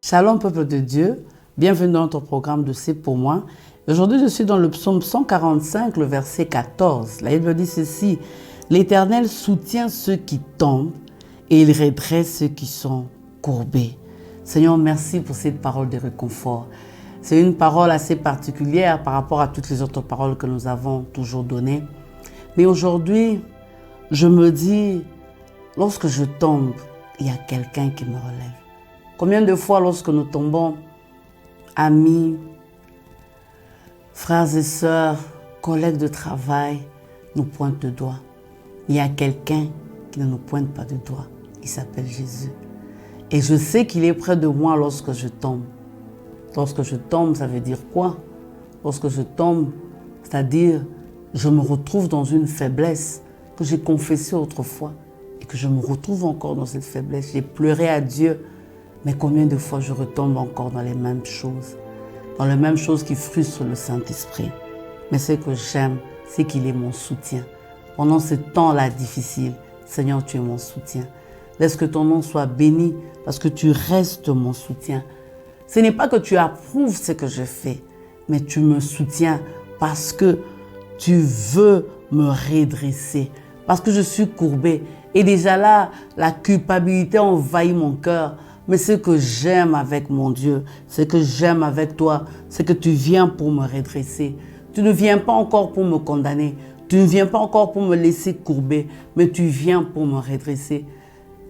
Shalom peuple de Dieu, bienvenue dans notre programme de C'est pour moi. Aujourd'hui je suis dans le psaume 145, le verset 14. La Bible dit ceci: l'Éternel soutient ceux qui tombent et il redresse ceux qui sont courbés. Seigneur, merci pour cette parole de réconfort. C'est une parole assez particulière par rapport à toutes les autres paroles que nous avons toujours données. Mais aujourd'hui, je me dis, lorsque je tombe, il y a quelqu'un qui me relève. Combien de fois lorsque nous tombons, amis, frères et sœurs, collègues de travail, nous pointent le doigt. Il y a quelqu'un qui ne nous pointe pas de doigt. Il s'appelle Jésus. Et je sais qu'il est près de moi lorsque je tombe. Lorsque je tombe, ça veut dire quoi? Lorsque je tombe, c'est-à-dire je me retrouve dans une faiblesse que j'ai confessée autrefois et que je me retrouve encore dans cette faiblesse. J'ai pleuré à Dieu, mais combien de fois je retombe encore dans les mêmes choses, dans les mêmes choses qui frustrent le Saint-Esprit. Mais ce que j'aime, c'est qu'il est mon soutien. Pendant ce temps-là difficile, Seigneur, tu es mon soutien. Laisse que ton nom soit béni parce que tu restes mon soutien. Ce n'est pas que tu approuves ce que je fais, mais tu me soutiens parce que tu veux me redresser, parce que je suis courbé. Et déjà là, la culpabilité envahit mon cœur. Mais ce que j'aime avec mon Dieu, ce que j'aime avec toi, c'est que tu viens pour me redresser. Tu ne viens pas encore pour me condamner. Tu ne viens pas encore pour me laisser courber, mais tu viens pour me redresser.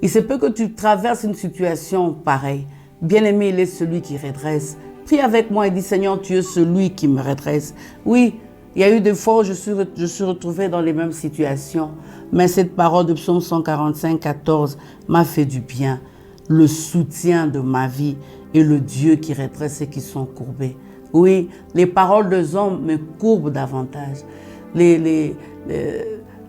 Il se peut que tu traverses une situation pareille. Bien-aimé, il est celui qui redresse. Prie avec moi et dis, Seigneur, tu es celui qui me redresse. Oui, il y a eu des fois où je suis retrouvée dans les mêmes situations, mais cette parole de psaume 145, 14 m'a fait du bien. Le soutien de ma vie et le Dieu qui redresse ceux qui sont courbés. Oui, les paroles des hommes me courbent davantage. Les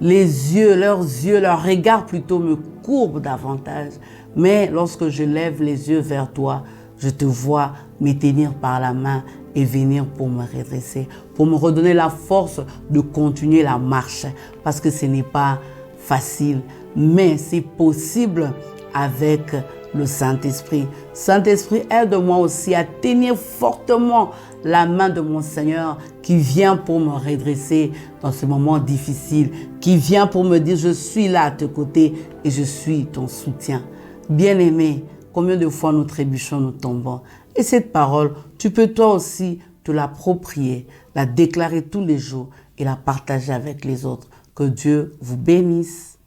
yeux, leurs regards plutôt me courbent davantage. Mais lorsque je lève les yeux vers toi, je te vois me tenir par la main et venir pour me redresser, pour me redonner la force de continuer la marche. Parce que ce n'est pas facile, mais c'est possible avec le Saint-Esprit. Saint-Esprit, aide-moi aussi à tenir fortement la main de mon Seigneur qui vient pour me redresser dans ce moment difficile, qui vient pour me dire, je suis là à tes côtés et je suis ton soutien. Bien-aimé, combien de fois nous trébuchons, nous tombons. Et cette parole, tu peux toi aussi te l'approprier, la déclarer tous les jours et la partager avec les autres. Que Dieu vous bénisse.